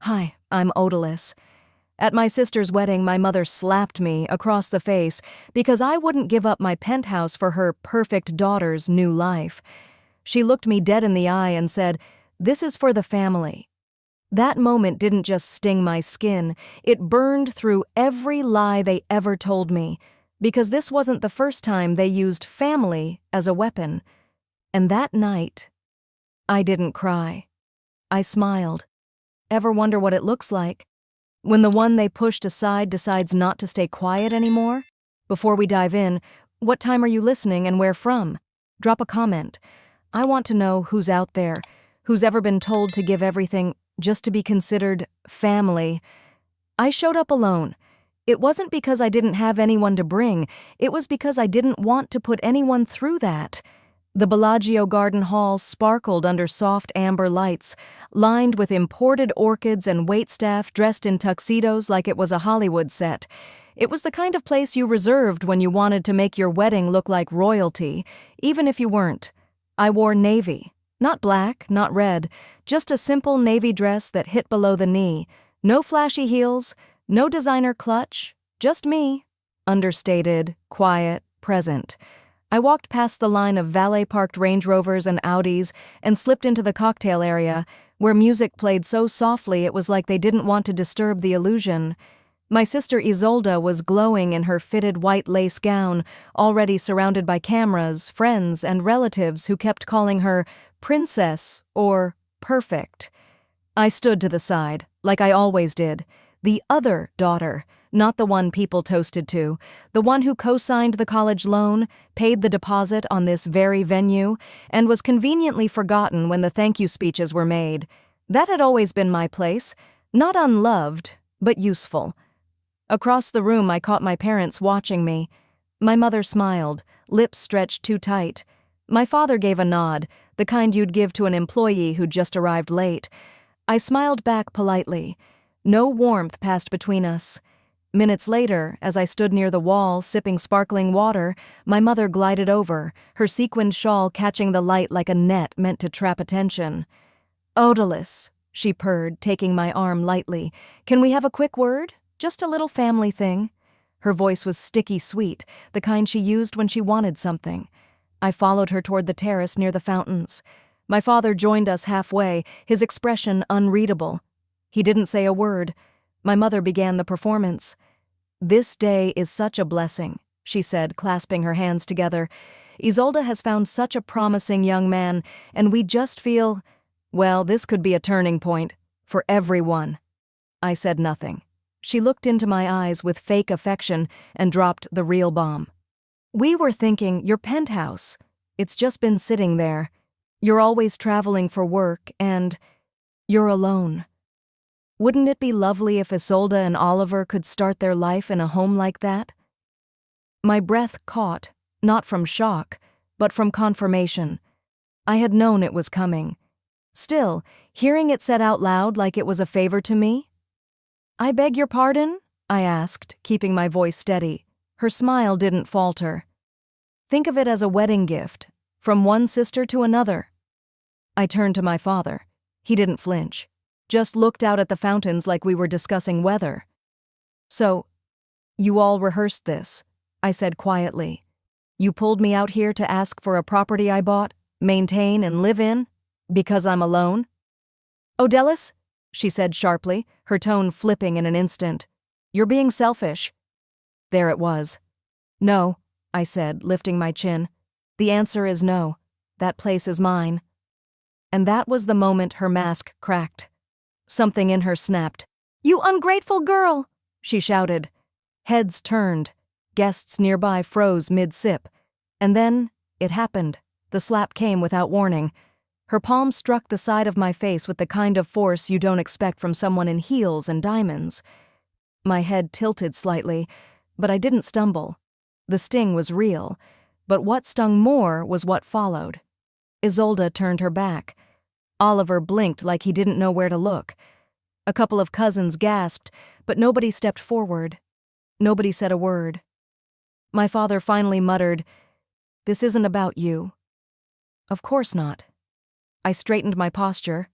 Hi, I'm odorless. At my sister's wedding, my mother slapped me across the face because I wouldn't give up my penthouse for her perfect daughter's new life. She looked me dead in the eye and said, "This is for the family." That moment didn't just sting my skin, it burned through every lie they ever told me, because this wasn't the first time they used family as a weapon. And that night, I didn't cry. I smiled. Ever wonder what it looks like when the one they pushed aside decides not to stay quiet anymore? Before we dive in, what time are you listening and where from? Drop a comment. I want to know who's out there, who's ever been told to give everything just to be considered family. I showed up alone. It wasn't because I didn't have anyone to bring, it was because I didn't want to put anyone through that. The Bellagio Garden Hall sparkled under soft amber lights, lined with imported orchids and waitstaff dressed in tuxedos like it was a Hollywood set. It was the kind of place you reserved when you wanted to make your wedding look like royalty, even if you weren't. I wore navy. Not black, not red, just a simple navy dress that hit below the knee. No flashy heels, no designer clutch, just me. Understated, quiet, present. I walked past the line of valet-parked Range Rovers and Audis and slipped into the cocktail area, where music played so softly it was like they didn't want to disturb the illusion. My sister Isolda was glowing in her fitted white lace gown, already surrounded by cameras, friends, and relatives who kept calling her princess or perfect. I stood to the side, like I always did, the other daughter, not the one people toasted to, the one who co-signed the college loan, paid the deposit on this very venue, and was conveniently forgotten when the thank you speeches were made. That had always been my place, not unloved, but useful. Across the room I caught my parents watching me. My mother smiled, lips stretched too tight. My father gave a nod, the kind you'd give to an employee who'd just arrived late. I smiled back politely. No warmth passed between us. Minutes later, as I stood near the wall sipping sparkling water, my mother glided over, her sequined shawl catching the light like a net meant to trap attention. "Odalys," she purred, taking my arm lightly. "Can we have a quick word? Just a little family thing." Her voice was sticky sweet, the kind she used when she wanted something. I followed her toward the terrace near the fountains. My father joined us halfway, his expression unreadable. He didn't say a word. My mother began the performance. "This day is such a blessing," she said, clasping her hands together. "Isolda has found such a promising young man, and we just feel, well, this could be a turning point for everyone." I said nothing. She looked into my eyes with fake affection and dropped the real bomb. "We were thinking your penthouse. It's just been sitting there. You're always traveling for work, and you're alone. Wouldn't it be lovely if Isolda and Oliver could start their life in a home like that?" My breath caught, not from shock, but from confirmation. I had known it was coming. Still, hearing it said out loud like it was a favor to me? "I beg your pardon?" I asked, keeping my voice steady. Her smile didn't falter. "Think of it as a wedding gift, from one sister to another." I turned to my father. He didn't flinch. Just looked out at the fountains like we were discussing weather. "So, you all rehearsed this," I said quietly. "You pulled me out here to ask for a property I bought, maintain, and live in, because I'm alone?" "Odalys," she said sharply, her tone flipping in an instant. "You're being selfish." There it was. "No," I said, lifting my chin. "The answer is no. That place is mine." And that was the moment her mask cracked. Something in her snapped. "You ungrateful girl!" she shouted. Heads turned. Guests nearby froze mid-sip. And then, it happened. The slap came without warning. Her palm struck the side of my face with the kind of force you don't expect from someone in heels and diamonds. My head tilted slightly, but I didn't stumble. The sting was real, but what stung more was what followed. Isolda turned her back. Oliver blinked like he didn't know where to look. A couple of cousins gasped, but nobody stepped forward. Nobody said a word. My father finally muttered, "This isn't about you." Of course not. I straightened my posture,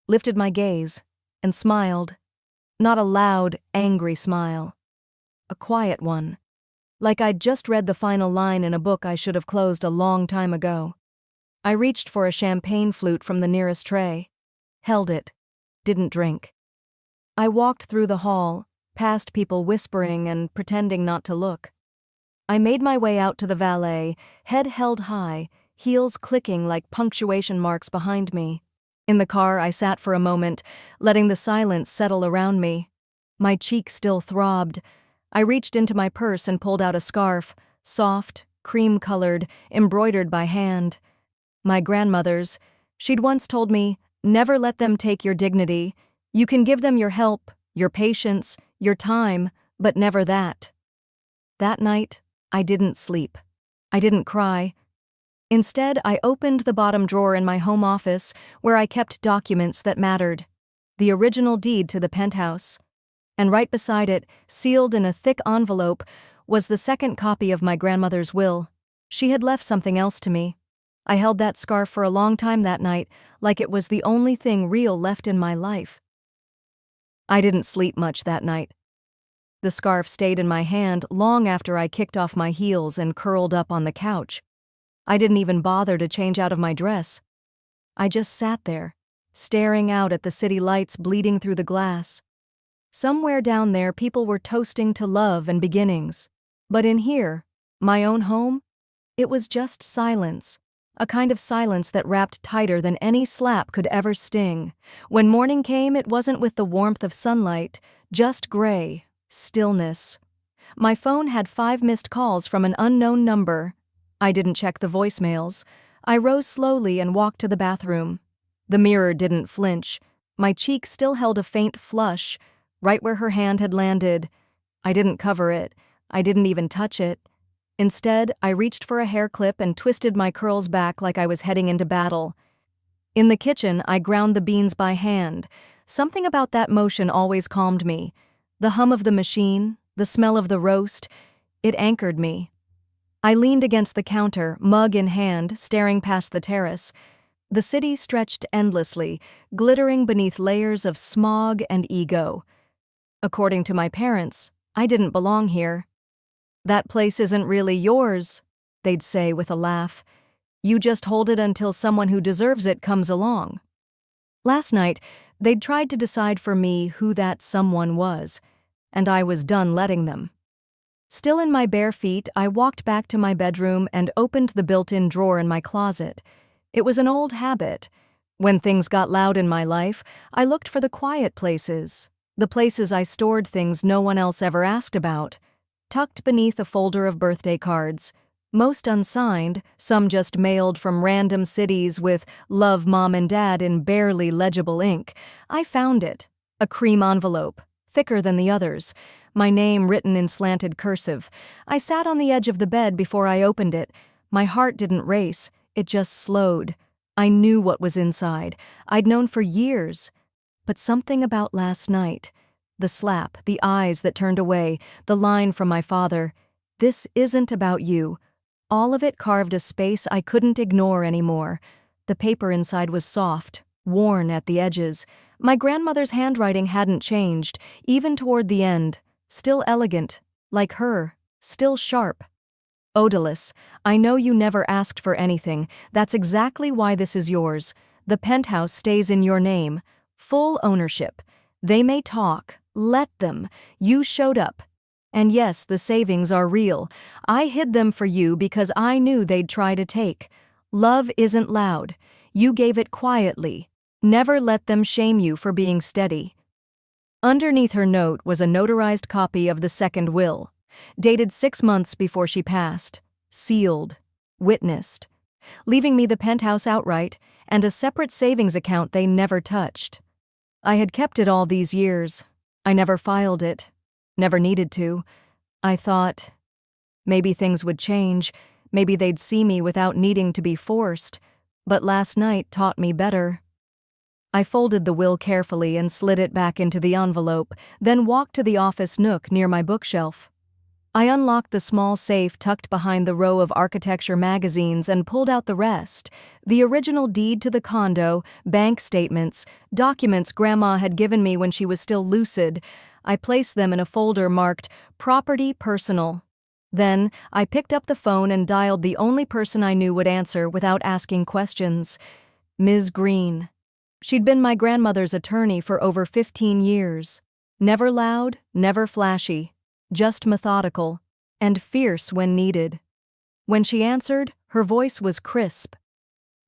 lifted my gaze. and smiled. Not a loud, angry smile. A quiet one. Like I'd just read the final line in a book I should have closed a long time ago. I reached for a champagne flute from the nearest tray. Held it. Didn't drink. I walked through the hall, past people whispering and pretending not to look. I made my way out to the valet, head held high, heels clicking like punctuation marks behind me. In the car, I sat for a moment, letting the silence settle around me. My cheek still throbbed. I reached into my purse and pulled out a scarf, soft, cream-colored, embroidered by hand. My grandmother's. She'd once told me, "Never let them take your dignity. You can give them your help, your patience, your time, but never that." That night, I didn't sleep. I didn't cry. Instead, I opened the bottom drawer in my home office where I kept documents that mattered. The original deed to the penthouse. And right beside it, sealed in a thick envelope, was the second copy of my grandmother's will. She had left something else to me. I held that scarf for a long time that night, like it was the only thing real left in my life. I didn't sleep much that night. The scarf stayed in my hand long after I kicked off my heels and curled up on the couch. I didn't even bother to change out of my dress. I just sat there, staring out at the city lights bleeding through the glass. Somewhere down there, people were toasting to love and beginnings. But in here, my own home, it was just silence. A kind of silence that wrapped tighter than any slap could ever sting. When morning came, it wasn't with the warmth of sunlight, just gray, stillness. My phone had 5 missed calls from an unknown number. I didn't check the voicemails. I rose slowly and walked to the bathroom. The mirror didn't flinch. My cheek still held a faint flush, right where her hand had landed. I didn't cover it. I didn't even touch it. Instead, I reached for a hair clip and twisted my curls back like I was heading into battle. In the kitchen, I ground the beans by hand. Something about that motion always calmed me. The hum of the machine, the smell of the roast, it anchored me. I leaned against the counter, mug in hand, staring past the terrace. The city stretched endlessly, glittering beneath layers of smog and ego. According to my parents, I didn't belong here. "That place isn't really yours," they'd say with a laugh. "You just hold it until someone who deserves it comes along." Last night, they'd tried to decide for me who that someone was, and I was done letting them. Still in my bare feet, I walked back to my bedroom and opened the built-in drawer in my closet. It was an old habit. When things got loud in my life, I looked for the quiet places, the places I stored things no one else ever asked about. Tucked beneath a folder of birthday cards, most unsigned, some just mailed from random cities with "Love Mom and Dad" in barely legible ink, I found it. A cream envelope, thicker than the others, my name written in slanted cursive. I sat on the edge of the bed before I opened it. My heart didn't race, it just slowed. I knew what was inside. I'd known for years. But something about last night, the slap, the eyes that turned away, the line from my father, "This isn't about you," all of it carved a space I couldn't ignore anymore. The paper inside was soft, worn at the edges. My grandmother's handwriting hadn't changed, even toward the end. Still elegant, like her, still sharp. "Odalys, I know you never asked for anything. That's exactly why this is yours. The penthouse stays in your name. Full ownership. They may talk. Let them. You showed up. And yes, the savings are real. I hid them for you because I knew they'd try to take. Love isn't loud. You gave it quietly. Never let them shame you for being steady." Underneath her note was a notarized copy of the second will, dated 6 months before she passed, sealed, witnessed, leaving me the penthouse outright and a separate savings account they never touched. I had kept it all these years. I never filed it, never needed to. I thought, maybe things would change, maybe they'd see me without needing to be forced, but last night taught me better. I folded the will carefully and slid it back into the envelope, then walked to the office nook near my bookshelf. I unlocked the small safe tucked behind the row of architecture magazines and pulled out the rest: the original deed to the condo, bank statements, documents Grandma had given me when she was still lucid. I placed them in a folder marked Property Personal. Then, I picked up the phone and dialed the only person I knew would answer without asking questions: Ms. Green. She'd been my grandmother's attorney for over 15 years. Never loud, never flashy, just methodical, and fierce when needed. When she answered, her voice was crisp.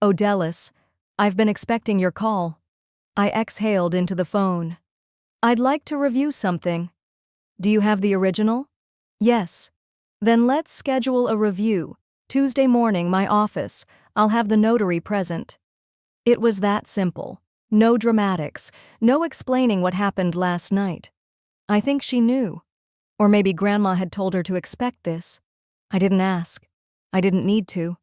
"Oh, Dallas, I've been expecting your call." I exhaled into the phone. "I'd like to review something." "Do you have the original?" "Yes." "Then let's schedule a review. Tuesday morning, my office. I'll have the notary present." It was that simple. No dramatics, no explaining what happened last night. I think she knew. Or maybe Grandma had told her to expect this. I didn't ask. I didn't need to.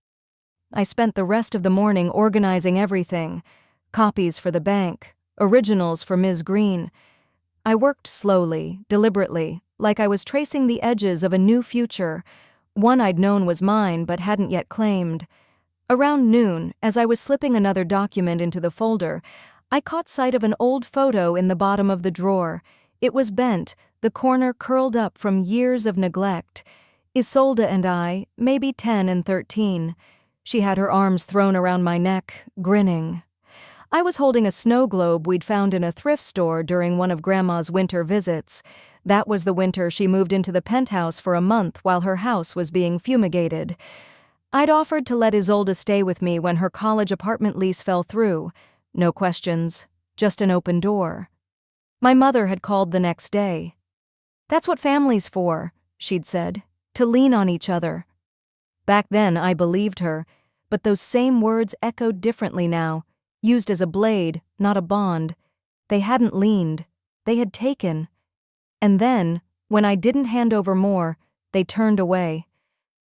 I spent the rest of the morning organizing everything: copies for the bank, originals for Ms. Green. I worked slowly, deliberately, like I was tracing the edges of a new future, one I'd known was mine but hadn't yet claimed. Around noon, as I was slipping another document into the folder, I caught sight of an old photo in the bottom of the drawer. It was bent, the corner curled up from years of neglect. Isolde and I, maybe 10 and 13. She had her arms thrown around my neck, grinning. I was holding a snow globe we'd found in a thrift store during one of Grandma's winter visits. That was the winter she moved into the penthouse for a month while her house was being fumigated. I'd offered to let Isolde stay with me when her college apartment lease fell through. No questions, just an open door. My mother had called the next day. "That's what family's for," she'd said, "to lean on each other." Back then I believed her, but those same words echoed differently now, used as a blade, not a bond. They hadn't leaned, they had taken. And then, when I didn't hand over more, they turned away.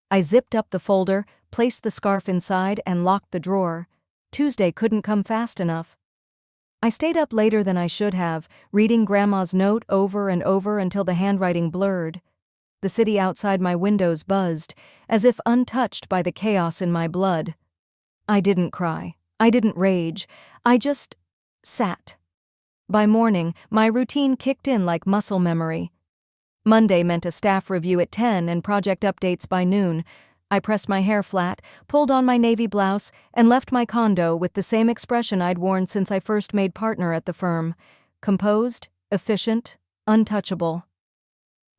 I zipped up the folder, placed the scarf inside, and locked the drawer. Tuesday couldn't come fast enough. I stayed up later than I should have, reading Grandma's note over and over until the handwriting blurred. The city outside my windows buzzed, as if untouched by the chaos in my blood. I didn't cry. I didn't rage. I just sat. By morning, my routine kicked in like muscle memory. Monday meant a staff review at 10 and project updates by noon. I pressed my hair flat, pulled on my navy blouse, and left my condo with the same expression I'd worn since I first made partner at the firm: composed, efficient, untouchable.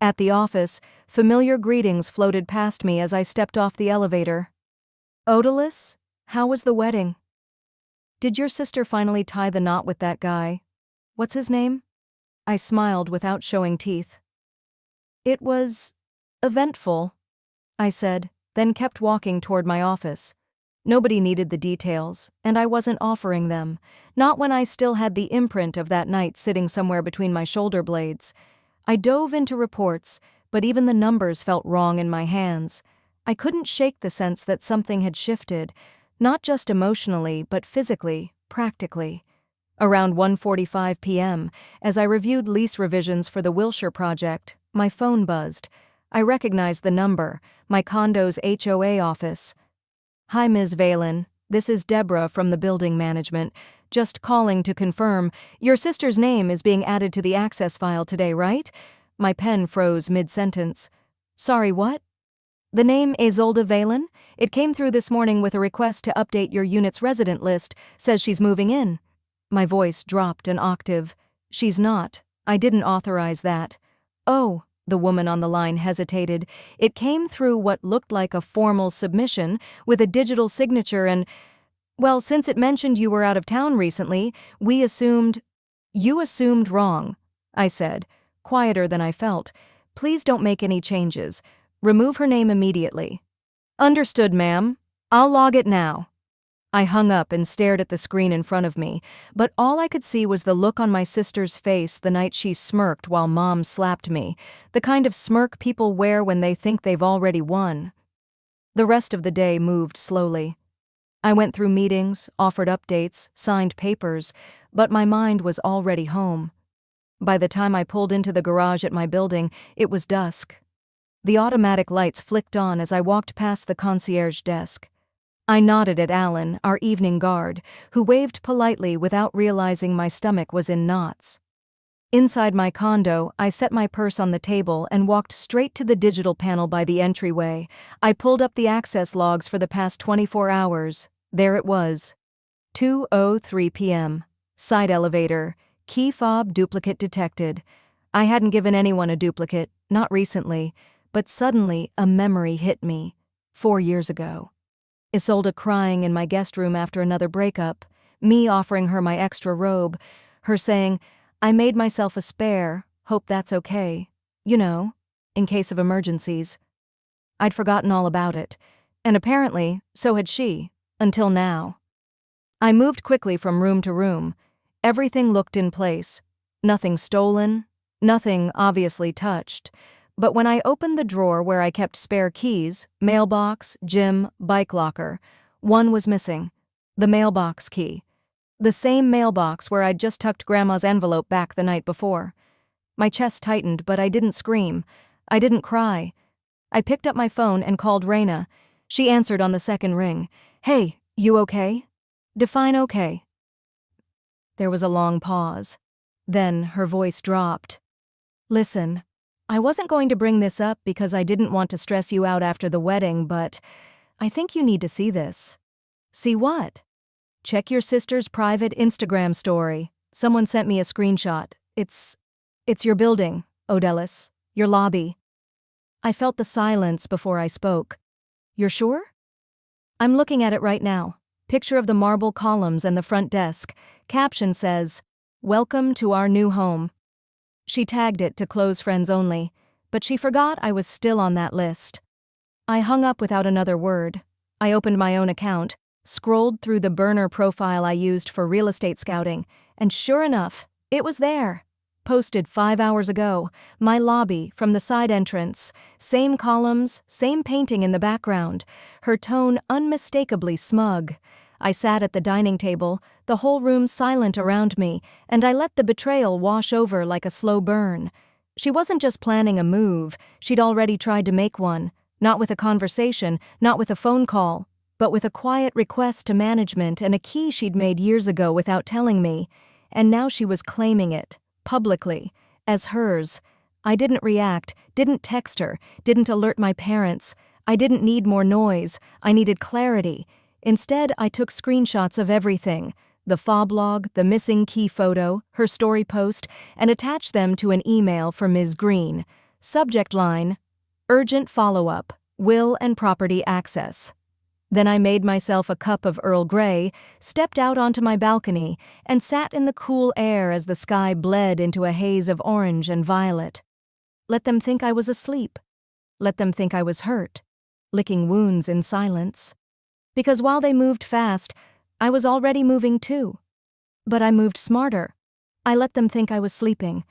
At the office, familiar greetings floated past me as I stepped off the elevator. "Odalys, how was the wedding?" "Did your sister finally tie the knot with that guy? What's his name?" I smiled without showing teeth. "It was eventful," I said, then kept walking toward my office. Nobody needed the details, and I wasn't offering them, not when I still had the imprint of that night sitting somewhere between my shoulder blades. I dove into reports, but even the numbers felt wrong in my hands. I couldn't shake the sense that something had shifted, not just emotionally, but physically, practically. Around 1:45 p.m., as I reviewed lease revisions for the Wilshire project, my phone buzzed. I recognized the number, my condo's HOA office. "Hi, Ms. Valen. This is Deborah from the building management. Just calling to confirm, your sister's name is being added to the access file today, right?" My pen froze mid-sentence. "Sorry, what?" "The name Isolde Valen? It came through this morning with a request to update your unit's resident list. Says she's moving in." My voice dropped an octave. "She's not. I didn't authorize that." "Oh," the woman on the line hesitated. "It came through what looked like a formal submission with a digital signature and, well, since it mentioned you were out of town recently, we assumed—" "You assumed wrong," I said, quieter than I felt. "Please don't make any changes. Remove her name immediately." "Understood, ma'am. I'll log it now." I hung up and stared at the screen in front of me, but all I could see was the look on my sister's face the night she smirked while Mom slapped me, the kind of smirk people wear when they think they've already won. The rest of the day moved slowly. I went through meetings, offered updates, signed papers, but my mind was already home. By the time I pulled into the garage at my building, it was dusk. The automatic lights flicked on as I walked past the concierge desk. I nodded at Alan, our evening guard, who waved politely without realizing my stomach was in knots. Inside my condo, I set my purse on the table and walked straight to the digital panel by the entryway. I pulled up the access logs for the past 24 hours. There it was. 2:03 p.m. Side elevator. Key fob duplicate detected. I hadn't given anyone a duplicate, not recently, but suddenly a memory hit me. 4 years ago. Isolde crying in my guest room after another breakup, me offering her my extra robe, her saying, "I made myself a spare, hope that's okay. You know, in case of emergencies." I'd forgotten all about it, and apparently, so had she, until now. I moved quickly from room to room. Everything looked in place. Nothing stolen, nothing obviously touched. But when I opened the drawer where I kept spare keys, mailbox, gym, bike locker, one was missing. The mailbox key. The same mailbox where I'd just tucked Grandma's envelope back the night before. My chest tightened, but I didn't scream. I didn't cry. I picked up my phone and called Raina. She answered on the second ring. "Hey, you okay?" Define okay. There was a long pause. Then her voice dropped. "Listen, I wasn't going to bring this up because I didn't want to stress you out after the wedding, but I think you need to see this." "See what?" "Check your sister's private Instagram story. Someone sent me a screenshot. It's your building, Odellis. Your lobby." I felt the silence before I spoke. "You're sure?" "I'm looking at it right now. Picture of the marble columns and the front desk. Caption says, 'Welcome to our new home.'" She tagged it to close friends only, but she forgot I was still on that list. I hung up without another word. I opened my own account, scrolled through the burner profile I used for real estate scouting, and sure enough, it was there. Posted 5 hours ago, my lobby from the side entrance, same columns, same painting in the background, her tone unmistakably smug. I sat at the dining table, the whole room silent around me, and I let the betrayal wash over like a slow burn. She wasn't just planning a move, she'd already tried to make one, not with a conversation, not with a phone call, but with a quiet request to management and a key she'd made years ago without telling me, and now she was claiming it, publicly, as hers. I didn't react, didn't text her, didn't alert my parents. I didn't need more noise, I needed clarity. Instead, I took screenshots of everything, the fob log, the missing key photo, her story post, and attached them to an email for Ms. Green. Subject line, "Urgent follow-up, will and property access." Then I made myself a cup of Earl Grey, stepped out onto my balcony, and sat in the cool air as the sky bled into a haze of orange and violet. Let them think I was asleep. Let them think I was hurt, licking wounds in silence. Because while they moved fast, I was already moving too. But I moved smarter. I let them think I was sleeping.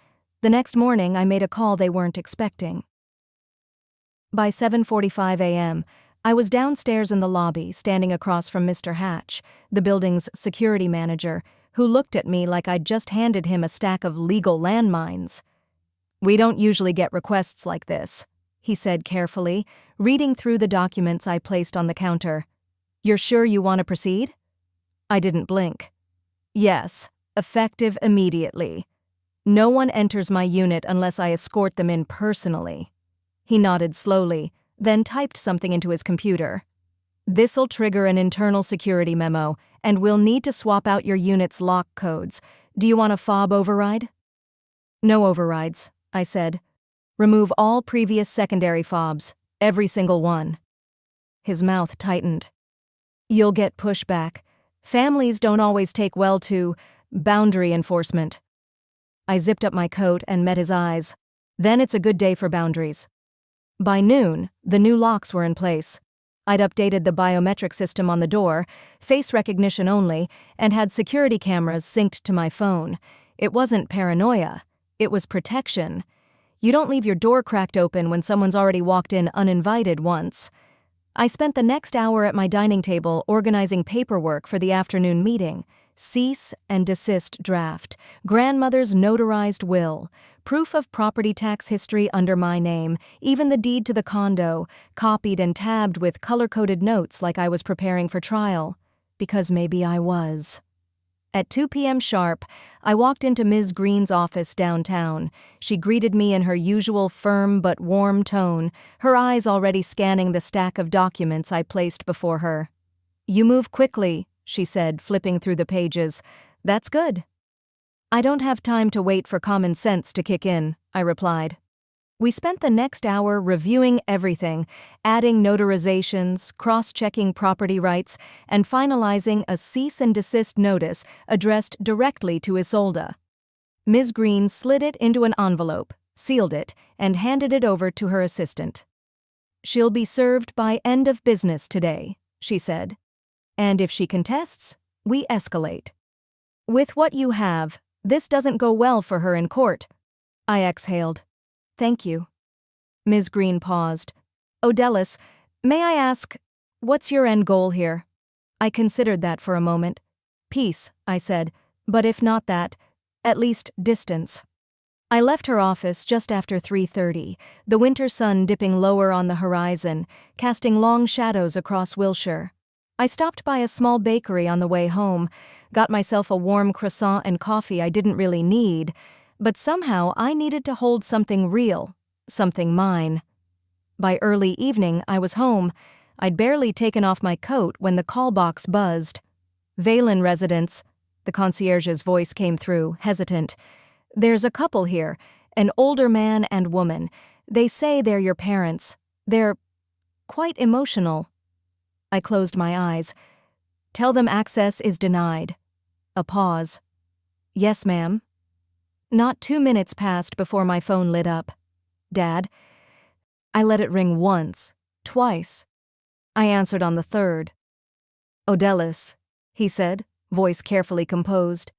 The next morning, I made a call they weren't expecting. By 7:45 a.m., I was downstairs in the lobby, standing across from Mr. Hatch, the building's security manager, who looked at me like I'd just handed him a stack of legal landmines. "We don't usually get requests like this," he said carefully, reading through the documents I placed on the counter. "You're sure you want to proceed?" I didn't blink. "Yes, effective immediately. No one enters my unit unless I escort them in personally." He nodded slowly, then typed something into his computer. "This'll trigger an internal security memo, and we'll need to swap out your unit's lock codes. Do you want a fob override?" "No overrides," I said. "Remove all previous secondary fobs, every single one." His mouth tightened. "You'll get pushback. Families don't always take well to boundary enforcement." I zipped up my coat and met his eyes. "Then it's a good day for boundaries." By noon, the new locks were in place. I'd updated the biometric system on the door, face recognition only, and had security cameras synced to my phone. It wasn't paranoia. It was protection. You don't leave your door cracked open when someone's already walked in uninvited once. I spent the next hour at my dining table organizing paperwork for the afternoon meeting, cease and desist draft, grandmother's notarized will, proof of property tax history under my name, even the deed to the condo, copied and tabbed with color-coded notes like I was preparing for trial. Because maybe I was. At 2 p.m. sharp, I walked into Ms. Green's office downtown. She greeted me in her usual firm but warm tone, her eyes already scanning the stack of documents I placed before her. "You move quickly," she said, flipping through the pages. "That's good." "I don't have time to wait for common sense to kick in," I replied. We spent the next hour reviewing everything, adding notarizations, cross-checking property rights, and finalizing a cease and desist notice addressed directly to Isolde. Ms. Green slid it into an envelope, sealed it, and handed it over to her assistant. "She'll be served by end of business today," she said. "And if she contests, we escalate. With what you have, this doesn't go well for her in court." I exhaled. "Thank you." Ms. Green paused. "Odellis, may I ask, what's your end goal here?" I considered that for a moment. "Peace," I said, "but if not that, at least distance." I left her office just after 3:30, the winter sun dipping lower on the horizon, casting long shadows across Wilshire. I stopped by a small bakery on the way home, got myself a warm croissant and coffee I didn't really need, but somehow I needed to hold something real, something mine. By early evening, I was home. I'd barely taken off my coat when the call box buzzed. "Valen residence," the concierge's voice came through, hesitant. "There's a couple here, an older man and woman. They say they're your parents. They're quite emotional." I closed my eyes. "Tell them access is denied." A pause. "Yes, ma'am." Not 2 minutes passed before my phone lit up. "Dad?" I let it ring once, twice. I answered on the third. "Odellis," he said, voice carefully composed.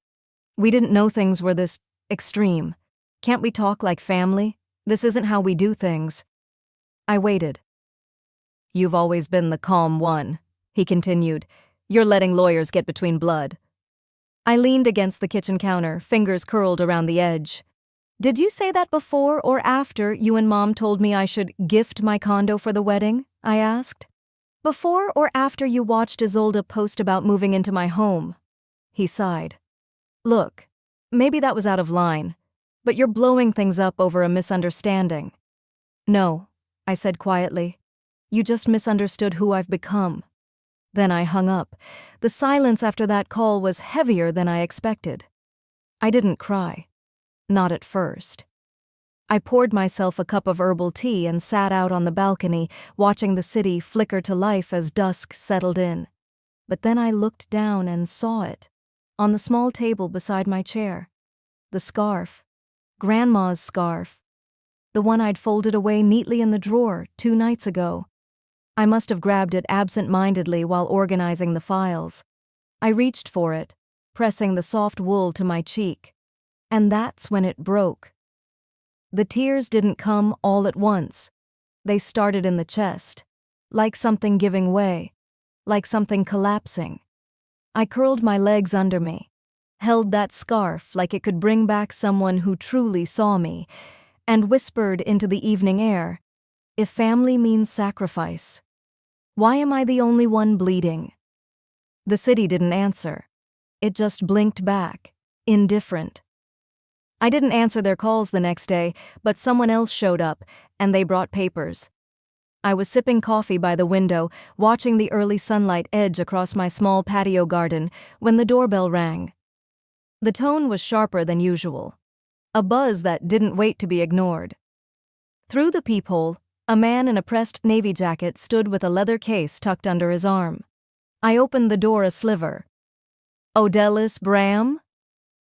"We didn't know things were this extreme. Can't we talk like family? This isn't how we do things." I waited. "You've always been the calm one," he continued. "You're letting lawyers get between blood." I leaned against the kitchen counter, fingers curled around the edge. "Did you say that before or after you and Mom told me I should gift my condo for the wedding?" I asked. "Before or after you watched Isolde post about moving into my home?" He sighed. "Look, maybe that was out of line, but you're blowing things up over a misunderstanding." "No," I said quietly. "You just misunderstood who I've become." Then I hung up. The silence after that call was heavier than I expected. I didn't cry. Not at first. I poured myself a cup of herbal tea and sat out on the balcony, watching the city flicker to life as dusk settled in. But then I looked down and saw it, on the small table beside my chair. The scarf. Grandma's scarf. The one I'd folded away neatly in the drawer 2 nights ago. I must have grabbed it absent-mindedly while organizing the files. I reached for it, pressing the soft wool to my cheek. And that's when it broke. The tears didn't come all at once. They started in the chest, like something giving way, like something collapsing. I curled my legs under me, held that scarf like it could bring back someone who truly saw me, and whispered into the evening air, "If family means sacrifice, why am I the only one bleeding?" The city didn't answer. It just blinked back, indifferent. I didn't answer their calls the next day, but someone else showed up, and they brought papers. I was sipping coffee by the window, watching the early sunlight edge across my small patio garden, when the doorbell rang. The tone was sharper than usual, a buzz that didn't wait to be ignored. Through the peephole, a man in a pressed navy jacket stood with a leather case tucked under his arm. I opened the door a sliver. "Odellis Bram?"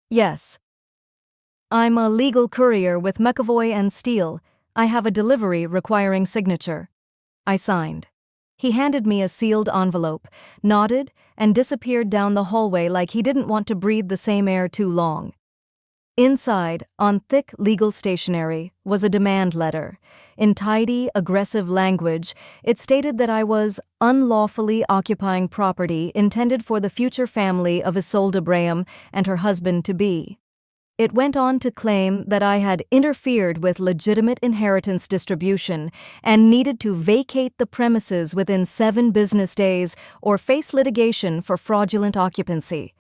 "Yes." "I'm a legal courier with McAvoy and Steele. I have a delivery requiring signature." I signed. He handed me a sealed envelope, nodded, and disappeared down the hallway like he didn't want to breathe the same air too long. Inside, on thick legal stationery, was a demand letter. In tidy, aggressive language, it stated that I was unlawfully occupying property intended for the future family of Isolde Braham and her husband-to-be. It went on to claim that I had interfered with legitimate inheritance distribution and needed to vacate the premises within 7 business days or face litigation for fraudulent occupancy.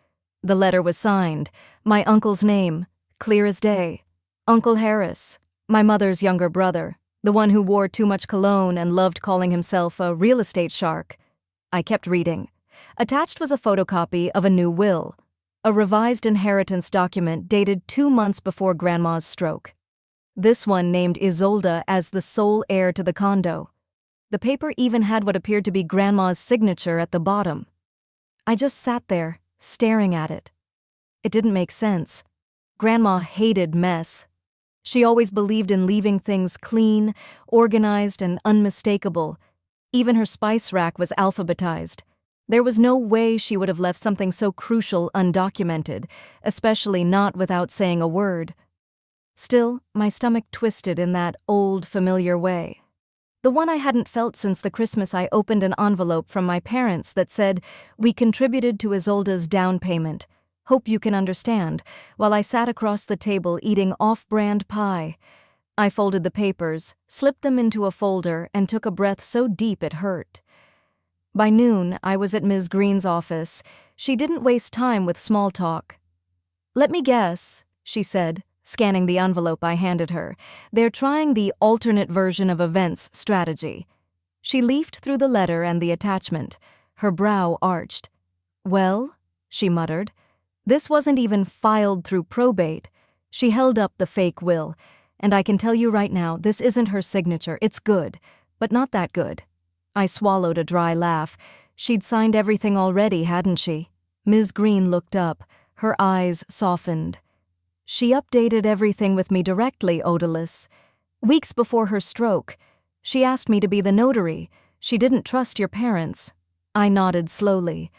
The letter was signed, my uncle's name, clear as day. Uncle Harris, my mother's younger brother, the one who wore too much cologne and loved calling himself a real estate shark. I kept reading. Attached was a photocopy of a new will, a revised inheritance document dated 2 months before Grandma's stroke. This one named Isolde as the sole heir to the condo. The paper even had what appeared to be Grandma's signature at the bottom. I just sat there, staring at it. It didn't make sense. Grandma hated mess. She always believed in leaving things clean, organized, and unmistakable. Even her spice rack was alphabetized. There was no way she would have left something so crucial undocumented, especially not without saying a word. Still, my stomach twisted in that old, familiar way. The one I hadn't felt since the Christmas I opened an envelope from my parents that said, "We contributed to Isolde's down payment. Hope you can understand," while I sat across the table eating off-brand pie. I folded the papers, slipped them into a folder, and took a breath so deep it hurt. By noon, I was at Ms. Green's office. She didn't waste time with small talk. "Let me guess," she said, scanning the envelope I handed her. "They're trying the alternate version of events strategy." She leafed through the letter and the attachment. Her brow arched. "Well," she muttered. "This wasn't even filed through probate." She held up the fake will. "And I can tell you right now, this isn't her signature. It's good, but not that good." I swallowed a dry laugh. She'd signed everything already, hadn't she? Ms. Green looked up. Her eyes softened. "She updated everything with me directly, Odalys. Weeks before her stroke. She asked me to be the notary. She didn't trust your parents." I nodded slowly.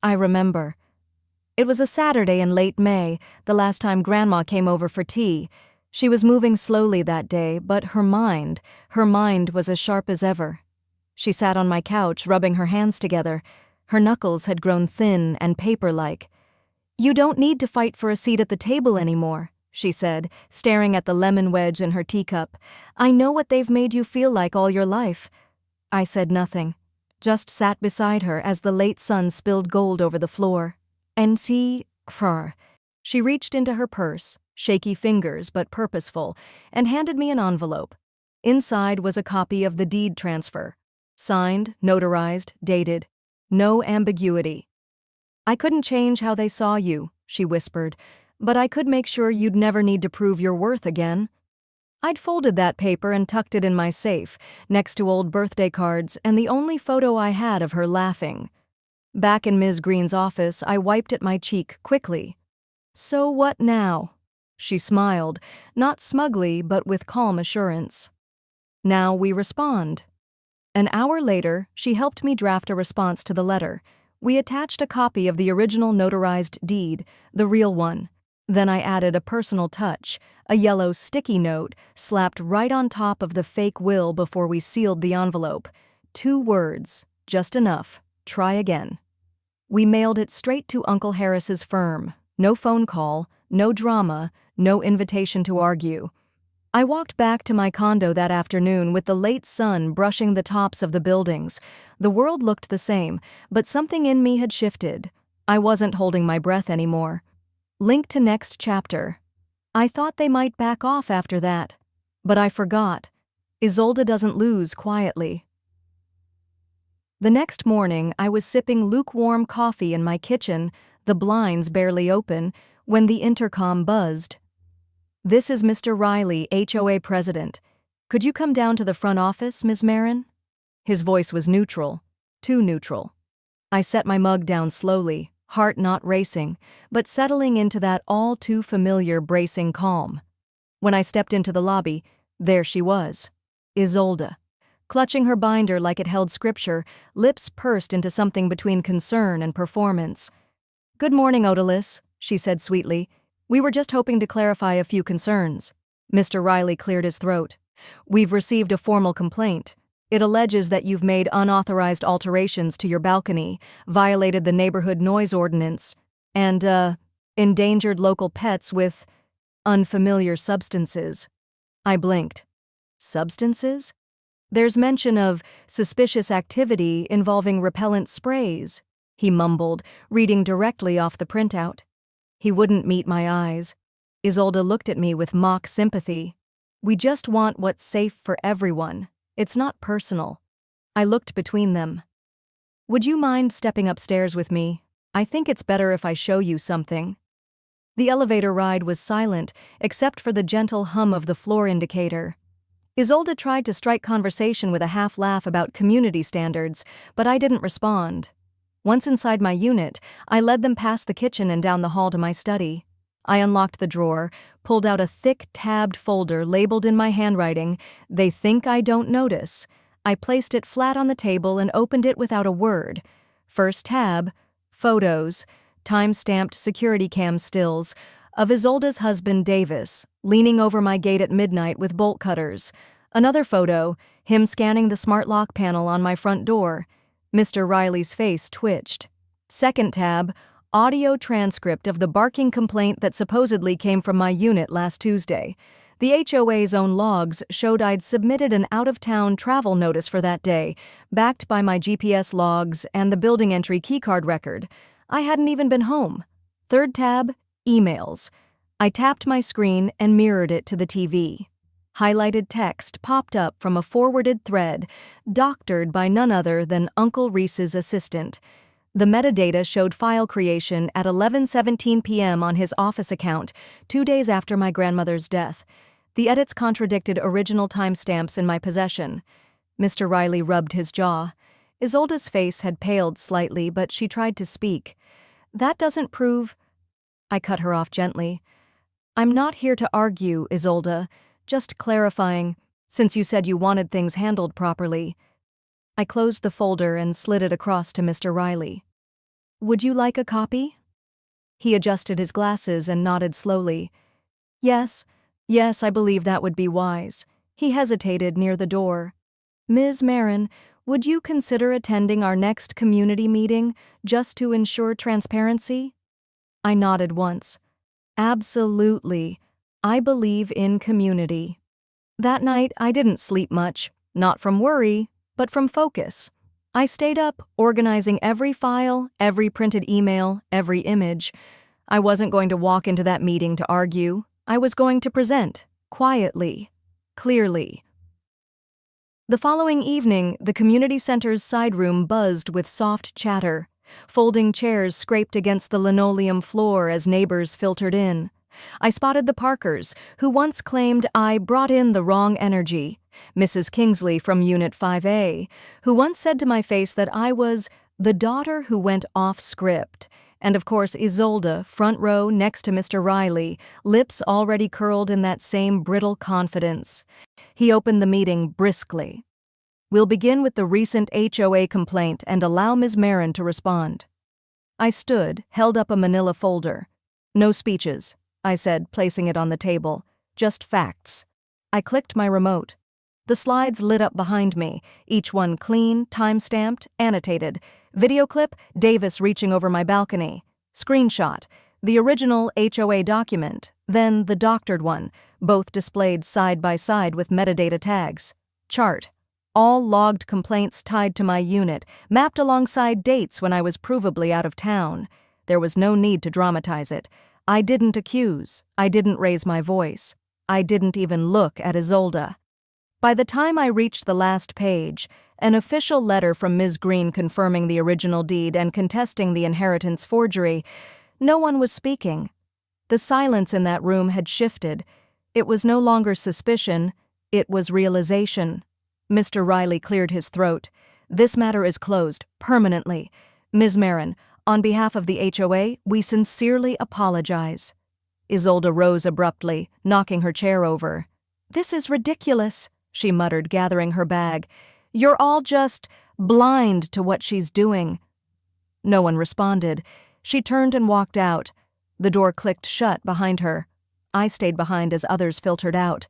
"I remember. It was a Saturday in late May, the last time Grandma came over for tea. She was moving slowly that day, but her mind was as sharp as ever. She sat on my couch, rubbing her hands together. Her knuckles had grown thin and paper-like. "You don't need to fight for a seat at the table anymore," she said, staring at the lemon wedge in her teacup. "I know what they've made you feel like all your life." I said nothing, just sat beside her as the late sun spilled gold over the floor. "And see, She reached into her purse, shaky fingers but purposeful, and handed me an envelope. Inside was a copy of the deed transfer. Signed, notarized, dated. No ambiguity. "I couldn't change how they saw you," she whispered, "but I could make sure you'd never need to prove your worth again." I'd folded that paper and tucked it in my safe, next to old birthday cards and the only photo I had of her laughing. Back in Ms. Green's office, I wiped at my cheek quickly. "So what now?" She smiled, not smugly but with calm assurance. "Now we respond." An hour later, she helped me draft a response to the letter. We attached a copy of the original notarized deed, the real one. Then I added a personal touch, a yellow sticky note slapped right on top of the fake will before we sealed the envelope. 2 words, just enough. Try again. We mailed it straight to Uncle Harris's firm. No phone call, no drama, no invitation to argue. I walked back to my condo that afternoon with the late sun brushing the tops of the buildings. The world looked the same, but something in me had shifted. I wasn't holding my breath anymore. Link to next chapter. I thought they might back off after that. But I forgot. Isolde doesn't lose quietly. The next morning, I was sipping lukewarm coffee in my kitchen, the blinds barely open, when the intercom buzzed. "This is Mr. Riley, HOA president. Could you come down to the front office, Ms. Marin?" His voice was neutral, too neutral. I set my mug down slowly, heart not racing, but settling into that all-too-familiar bracing calm. When I stepped into the lobby, there she was, Isolde. Clutching her binder like it held scripture, lips pursed into something between concern and performance. "Good morning, Odalys," she said sweetly. We were just hoping to clarify a few concerns. Mr. Riley cleared his throat. We've received a formal complaint. It alleges that you've made unauthorized alterations to your balcony, violated the neighborhood noise ordinance, and, endangered local pets with unfamiliar substances. I blinked. Substances? There's mention of suspicious activity involving repellent sprays, he mumbled, reading directly off the printout. He wouldn't meet my eyes. Isolde looked at me with mock sympathy. We just want what's safe for everyone. It's not personal. I looked between them. Would you mind stepping upstairs with me? I think it's better if I show you something. The elevator ride was silent, except for the gentle hum of the floor indicator. Isolde tried to strike conversation with a half-laugh about community standards, but I didn't respond. Once inside my unit, I led them past the kitchen and down the hall to my study. I unlocked the drawer, pulled out a thick, tabbed folder labeled in my handwriting, "They think I don't notice." I placed it flat on the table and opened it without a word. First tab, photos, time-stamped security cam stills, of Isolde's husband Davis, leaning over my gate at midnight with bolt cutters. Another photo, him scanning the smart lock panel on my front door. Mr. Riley's face twitched. Second tab, audio transcript of the barking complaint that supposedly came from my unit last Tuesday. The HOA's own logs showed I'd submitted an out-of-town travel notice for that day, backed by my GPS logs and the building entry keycard record. I hadn't even been home. Third tab, emails. I tapped my screen and mirrored it to the TV. Highlighted text popped up from a forwarded thread, doctored by none other than Uncle Reese's assistant. The metadata showed file creation at 11:17 p.m. on his office account, 2 days after my grandmother's death. The edits contradicted original timestamps in my possession. Mr. Riley rubbed his jaw. Isolde's face had paled slightly, but she tried to speak. That doesn't prove... I cut her off gently. I'm not here to argue, Isolde, just clarifying, since you said you wanted things handled properly. I closed the folder and slid it across to Mr. Riley. Would you like a copy? He adjusted his glasses and nodded slowly. Yes, I believe that would be wise. He hesitated near the door. Ms. Marin, would you consider attending our next community meeting just to ensure transparency? I nodded once. Absolutely. I believe in community. That night, I didn't sleep much, not from worry, but from focus. I stayed up, organizing every file, every printed email, every image. I wasn't going to walk into that meeting to argue. I was going to present, quietly, clearly. The following evening, the community center's side room buzzed with soft chatter. Folding chairs scraped against the linoleum floor as neighbors filtered in. I spotted the Parkers, who once claimed I brought in the wrong energy. Mrs. Kingsley from Unit 5A, who once said to my face that I was the daughter who went off script. And of course Isolde, front row next to Mr. Riley, lips already curled in that same brittle confidence. He opened the meeting briskly. We'll begin with the recent HOA complaint and allow Ms. Marin to respond. I stood, held up a manila folder. No speeches, I said, placing it on the table. Just facts. I clicked my remote. The slides lit up behind me, each one clean, time-stamped, annotated. Video clip, Davis reaching over my balcony. Screenshot, the original HOA document, then the doctored one, both displayed side by side with metadata tags. Chart, all logged complaints tied to my unit, mapped alongside dates when I was provably out of town. There was no need to dramatize it. I didn't accuse. I didn't raise my voice. I didn't even look at Isolde. By the time I reached the last page, an official letter from Ms. Green confirming the original deed and contesting the inheritance forgery, no one was speaking. The silence in that room had shifted. It was no longer suspicion, it was realization. Mr. Riley cleared his throat. This matter is closed, permanently. Ms. Marin, on behalf of the HOA, we sincerely apologize. Isolde rose abruptly, knocking her chair over. This is ridiculous, she muttered, gathering her bag. You're all just blind to what she's doing. No one responded. She turned and walked out. The door clicked shut behind her. I stayed behind as others filtered out.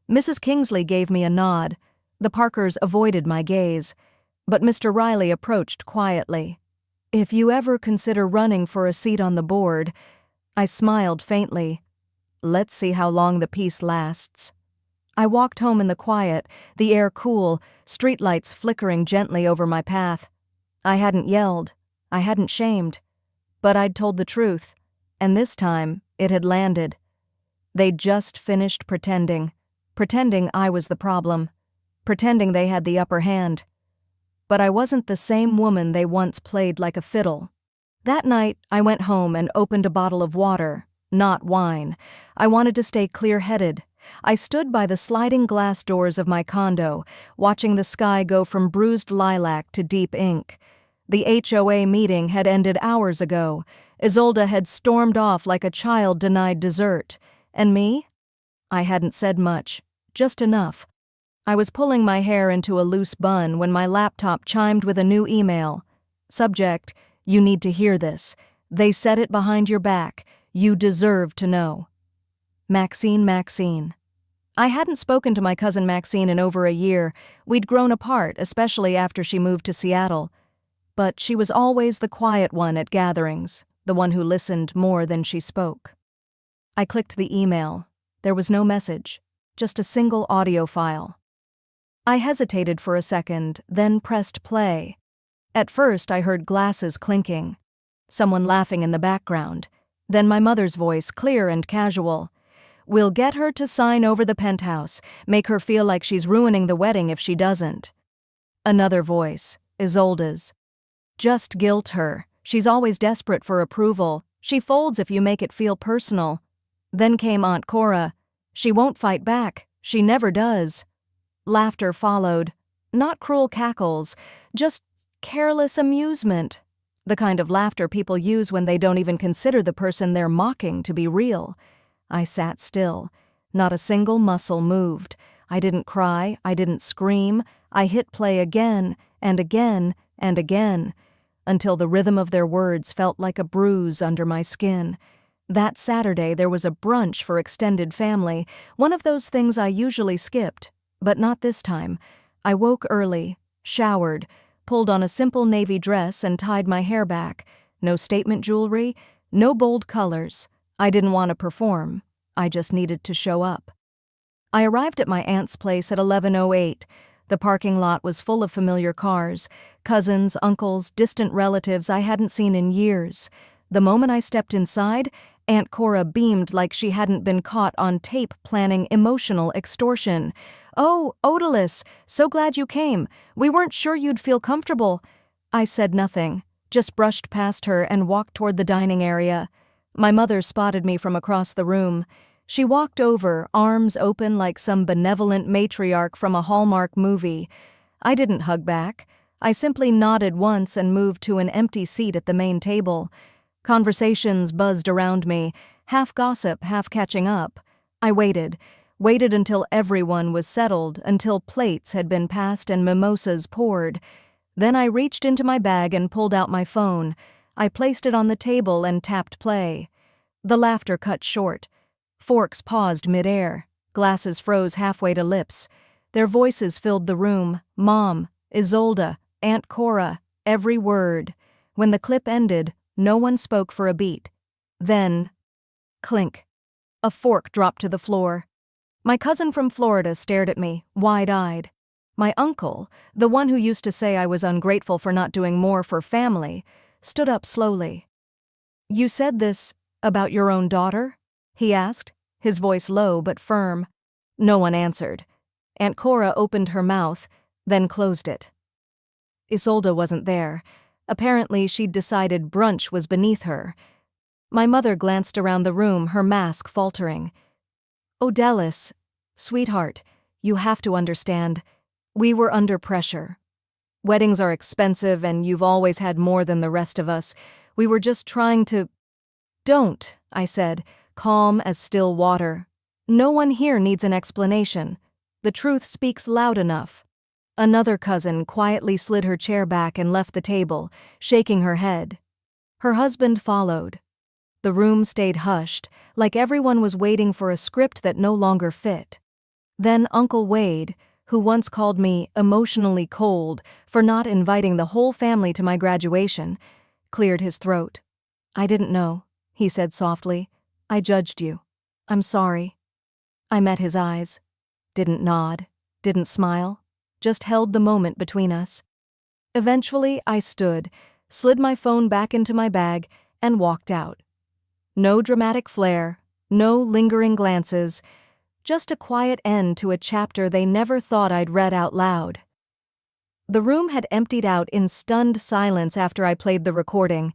Mrs. Kingsley gave me a nod. The Parkers avoided my gaze. But Mr. Riley approached quietly. "If you ever consider running for a seat on the board," I smiled faintly. "Let's see how long the peace lasts." I walked home in the quiet, the air cool, streetlights flickering gently over my path. I hadn't yelled. I hadn't shamed. But I'd told the truth, and this time it had landed. They'd just finished pretending I was the problem, pretending they had the upper hand. But I wasn't the same woman they once played like a fiddle. That night, I went home and opened a bottle of water, not wine. I wanted to stay clear-headed. I stood by the sliding glass doors of my condo, watching the sky go from bruised lilac to deep ink. The HOA meeting had ended hours ago. Isolde had stormed off like a child denied dessert. And me? I hadn't said much, just enough. I was pulling my hair into a loose bun when my laptop chimed with a new email. Subject: "You need to hear this. They said it behind your back. You deserve to know. Maxine. I hadn't spoken to my cousin Maxine in over a year. We'd grown apart, especially after she moved to Seattle. But she was always the quiet one at gatherings, the one who listened more than she spoke. I clicked the email. There was no message, just a single audio file. I hesitated for a second, then pressed play. At first, I heard glasses clinking, someone laughing in the background, then my mother's voice, clear and casual. "We'll get her to sign over the penthouse, make her feel like she's ruining the wedding if she doesn't." Another voice, Isolde's. "Just guilt her. She's always desperate for approval. She folds if you make it feel personal." Then came Aunt Cora. "She won't fight back. She never does." Laughter followed. Not cruel cackles, just careless amusement. The kind of laughter people use when they don't even consider the person they're mocking to be real. I sat still. Not a single muscle moved. I didn't cry. I didn't scream. I hit play again and again and again, until the rhythm of their words felt like a bruise under my skin. That Saturday there was a brunch for extended family, one of those things I usually skipped, but not this time. I woke early, showered, pulled on a simple navy dress and tied my hair back. No statement jewelry, no bold colors. I didn't want to perform. I just needed to show up. I arrived at my aunt's place at 11:08. The parking lot was full of familiar cars, cousins, uncles, distant relatives I hadn't seen in years. The moment I stepped inside, Aunt Cora beamed like she hadn't been caught on tape planning emotional extortion. "Oh, Odalys, so glad you came. We weren't sure you'd feel comfortable." I said nothing, just brushed past her and walked toward the dining area. My mother spotted me from across the room. She walked over, arms open like some benevolent matriarch from a Hallmark movie. I didn't hug back. I simply nodded once and moved to an empty seat at the main table. Conversations buzzed around me, half gossip, half catching up. I waited until everyone was settled, until plates had been passed and mimosas poured. Then I reached into my bag and pulled out my phone. I placed it on the table and tapped play. The laughter cut short. Forks paused midair. Glasses froze halfway to lips. Their voices filled the room. Mom, Isolde, Aunt Cora, every word. When the clip ended, no one spoke for a beat. Then, clink. A fork dropped to the floor. My cousin from Florida stared at me, wide-eyed. My uncle, the one who used to say I was ungrateful for not doing more for family, stood up slowly. "You said this about your own daughter?" he asked, his voice low but firm. No one answered. Aunt Cora opened her mouth, then closed it. Isolde wasn't there. Apparently she'd decided brunch was beneath her. My mother glanced around the room, her mask faltering. "Odalys, sweetheart, you have to understand. We were under pressure. Weddings are expensive and you've always had more than the rest of us. We were just trying to—" "Don't," I said, calm as still water. "No one here needs an explanation. The truth speaks loud enough." Another cousin quietly slid her chair back and left the table, shaking her head. Her husband followed. The room stayed hushed, like everyone was waiting for a script that no longer fit. Then Uncle Wade, who once called me emotionally cold for not inviting the whole family to my graduation, cleared his throat. "I didn't know," he said softly. "I judged you. I'm sorry." I met his eyes. Didn't nod, didn't smile, just held the moment between us. Eventually, I stood, slid my phone back into my bag, and walked out. No dramatic flair, no lingering glances, just a quiet end to a chapter they never thought I'd read out loud. The room had emptied out in stunned silence after I played the recording.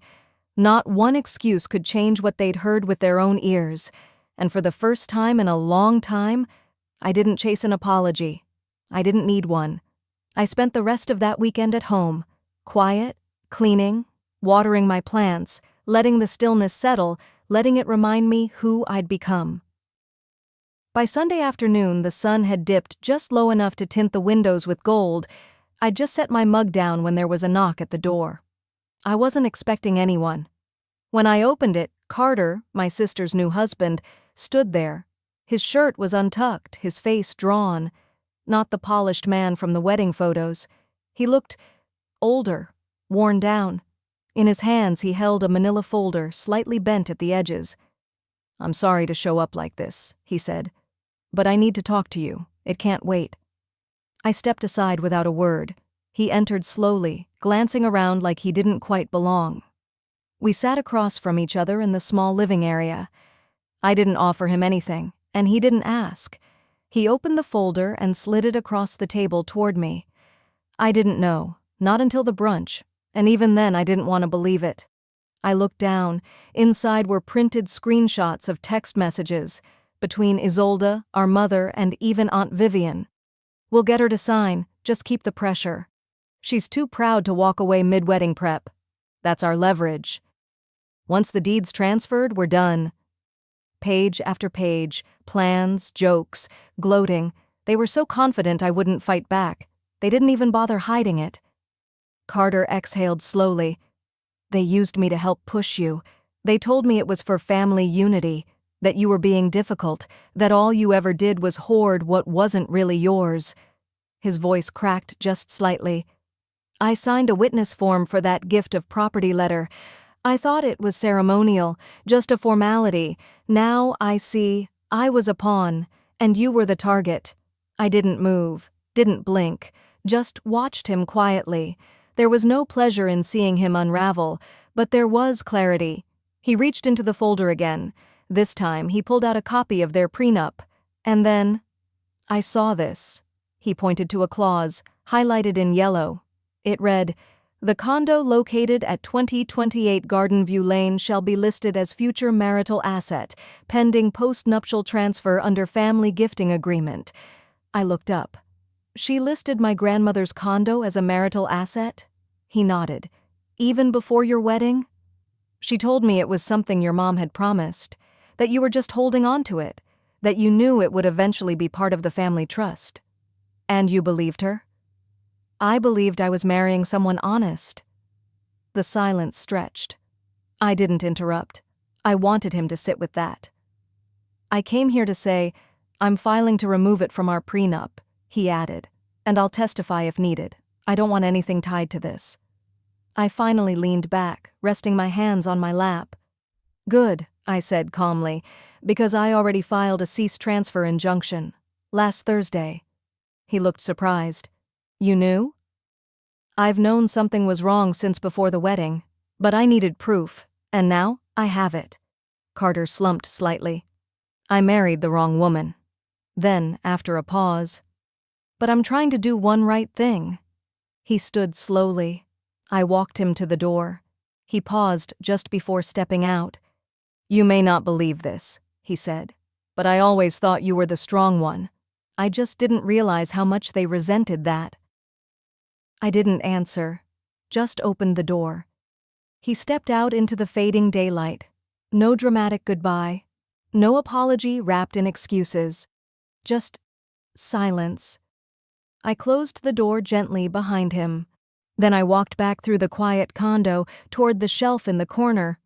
Not one excuse could change what they'd heard with their own ears, and for the first time in a long time, I didn't chase an apology. I didn't need one. I spent the rest of that weekend at home, quiet, cleaning, watering my plants, letting the stillness settle, letting it remind me who I'd become. By Sunday afternoon, the sun had dipped just low enough to tint the windows with gold. I'd just set my mug down when there was a knock at the door. I wasn't expecting anyone. When I opened it, Carter, my sister's new husband, stood there. His shirt was untucked, his face drawn. Not the polished man from the wedding photos. He looked older, worn down. In his hands he held a manila folder, slightly bent at the edges. "I'm sorry to show up like this," he said. "But I need to talk to you. It can't wait." I stepped aside without a word. He entered slowly, glancing around like he didn't quite belong. We sat across from each other in the small living area. I didn't offer him anything, and he didn't ask. He opened the folder and slid it across the table toward me. I didn't know, not until the brunch, and even then I didn't want to believe it. I looked down. Inside were printed screenshots of text messages between Isolde, our mother, and even Aunt Vivian. "We'll get her to sign, just keep the pressure. She's too proud to walk away mid-wedding prep. That's our leverage. Once the deed's transferred, we're done." Page after page, plans, jokes, gloating. They were so confident I wouldn't fight back. They didn't even bother hiding it. Carter exhaled slowly. "They used me to help push you. They told me it was for family unity, that you were being difficult, that all you ever did was hoard what wasn't really yours." His voice cracked just slightly. "I signed a witness form for that gift of property letter. I thought it was ceremonial, just a formality. Now I see I was a pawn, and you were the target." I didn't move, didn't blink, just watched him quietly. There was no pleasure in seeing him unravel, but there was clarity. He reached into the folder again. This time he pulled out a copy of their prenup. And then, "I saw this." He pointed to a clause, highlighted in yellow. It read, "The condo located at 2028 Garden View Lane shall be listed as future marital asset, pending post-nuptial transfer under family gifting agreement." I looked up. "She listed my grandmother's condo as a marital asset?" He nodded. "Even before your wedding?" "She told me it was something your mom had promised, that you were just holding on to it, that you knew it would eventually be part of the family trust." "And you believed her?" "I believed I was marrying someone honest." The silence stretched. I didn't interrupt. I wanted him to sit with that. "I came here to say, I'm filing to remove it from our prenup," he added, "and I'll testify if needed. I don't want anything tied to this." I finally leaned back, resting my hands on my lap. "Good," I said calmly, "because I already filed a cease transfer injunction. Last Thursday." He looked surprised. "You knew?" "I've known something was wrong since before the wedding, but I needed proof, and now I have it." Carter slumped slightly. "I married the wrong woman." Then, after a pause, "But I'm trying to do one right thing." He stood slowly. I walked him to the door. He paused just before stepping out. "You may not believe this," he said, "but I always thought you were the strong one. I just didn't realize how much they resented that." I didn't answer, just opened the door. He stepped out into the fading daylight. No dramatic goodbye, no apology wrapped in excuses, just silence. I closed the door gently behind him. Then I walked back through the quiet condo toward the shelf in the corner,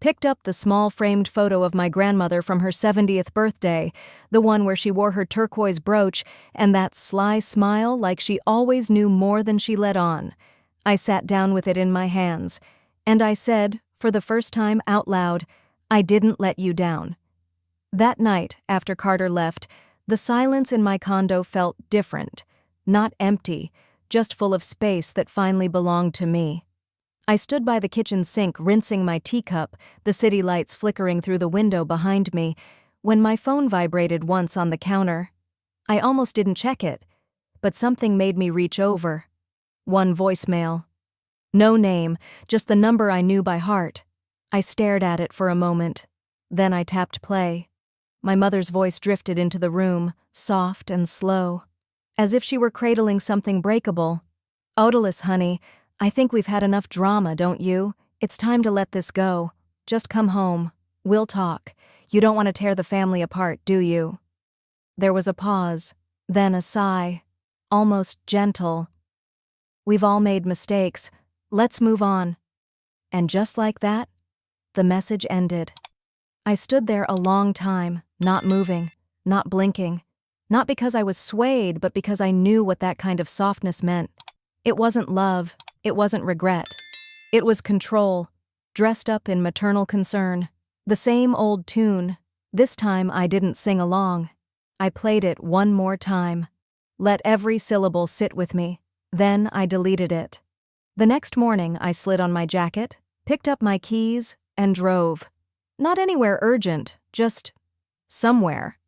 picked up the small framed photo of my grandmother from her 70th birthday, the one where she wore her turquoise brooch and that sly smile like she always knew more than she let on. I sat down with it in my hands, and I said, for the first time out loud, I didn't let you down. That night, after Carter left, the silence in my condo felt different, not empty, just full of space that finally belonged to me. I stood by the kitchen sink rinsing my teacup, the city lights flickering through the window behind me, when my phone vibrated once on the counter. I almost didn't check it, but something made me reach over. One voicemail. No name, just the number I knew by heart. I stared at it for a moment. Then I tapped play. My mother's voice drifted into the room, soft and slow, as if she were cradling something breakable. "Odalys, honey, I think we've had enough drama, don't you? It's time to let this go. Just come home. We'll talk. You don't want to tear the family apart, do you?" There was a pause, then a sigh, almost gentle. "We've all made mistakes. Let's move on." And just like that, the message ended. I stood there a long time, not moving, not blinking, not because I was swayed, but because I knew what that kind of softness meant. It wasn't love, it wasn't regret. It was control, dressed up in maternal concern. The same old tune. This time I didn't sing along. I played it one more time. Let every syllable sit with me. Then I deleted it. The next morning I slid on my jacket, picked up my keys, and drove. Not anywhere urgent, just somewhere.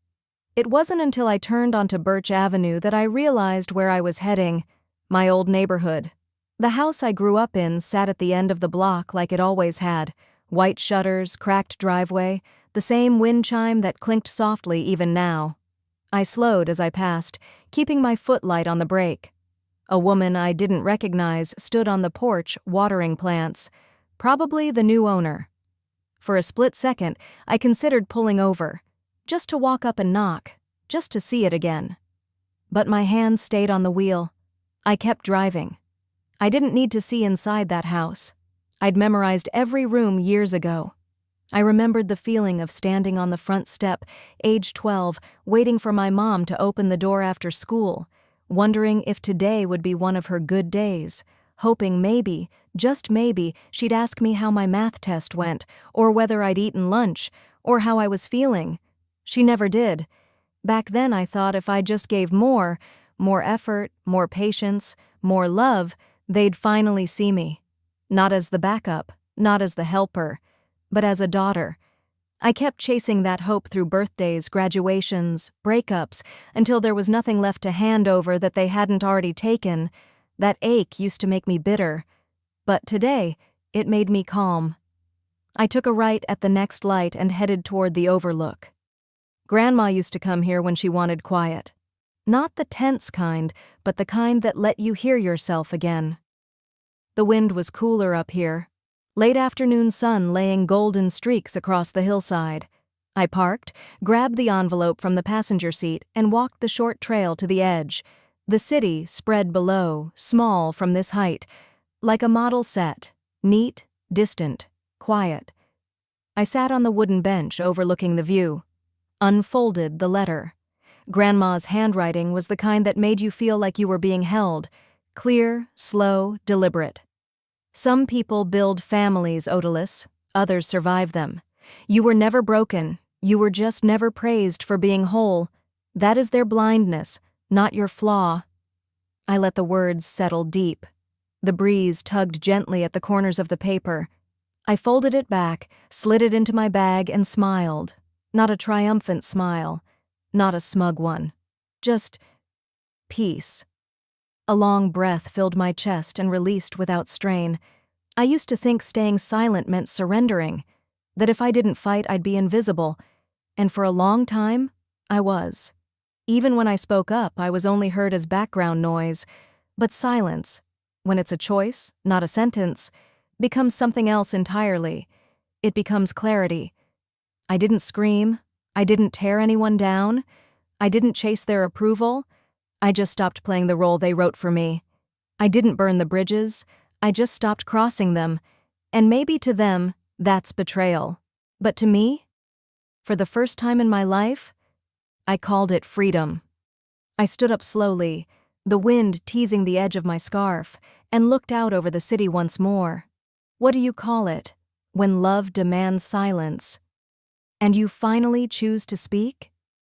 It wasn't until I turned onto Birch Avenue that I realized where I was heading, my old neighborhood. The house I grew up in sat at the end of the block like it always had, white shutters, cracked driveway, the same wind chime that clinked softly even now. I slowed as I passed, keeping my foot light on the brake. A woman I didn't recognize stood on the porch watering plants, probably the new owner. For a split second, I considered pulling over, just to walk up and knock, just to see it again. But my hands stayed on the wheel. I kept driving. I didn't need to see inside that house. I'd memorized every room years ago. I remembered the feeling of standing on the front step, age 12, waiting for my mom to open the door after school, wondering if today would be one of her good days, hoping maybe, just maybe, she'd ask me how my math test went, or whether I'd eaten lunch, or how I was feeling. She never did. Back then I thought if I just gave more effort, more patience, more love, they'd finally see me. Not as the backup, not as the helper, but as a daughter. I kept chasing that hope through birthdays, graduations, breakups, until there was nothing left to hand over that they hadn't already taken. That ache used to make me bitter. But today, it made me calm. I took a right at the next light and headed toward the overlook. Grandma used to come here when she wanted quiet. Not the tense kind, but the kind that let you hear yourself again. The wind was cooler up here. Late afternoon sun laying golden streaks across the hillside. I parked, grabbed the envelope from the passenger seat, and walked the short trail to the edge. The city spread below, small from this height, like a model set, neat, distant, quiet. I sat on the wooden bench overlooking the view, unfolded the letter. Grandma's handwriting was the kind that made you feel like you were being held, clear, slow, deliberate. Some people build families, Odalys. Others survive them. You were never broken. You were just never praised for being whole. That is their blindness, not your flaw. I let the words settle deep. The breeze tugged gently at the corners of the paper. I folded it back, slid it into my bag, and smiled. Not a triumphant smile. Not a smug one. Just peace. A long breath filled my chest and released without strain. I used to think staying silent meant surrendering, that if I didn't fight I'd be invisible, and for a long time, I was. Even when I spoke up, I was only heard as background noise. But silence, when it's a choice, not a sentence, becomes something else entirely. It becomes clarity. I didn't scream. I didn't tear anyone down. I didn't chase their approval. I just stopped playing the role they wrote for me. I didn't burn the bridges. I just stopped crossing them. And maybe to them, That's betrayal. But to me, for the first time in my life, I called it freedom. I stood up slowly, the wind teasing the edge of my scarf, and looked out over the city once more. What do you call it? When love demands silence. And you finally choose to speak?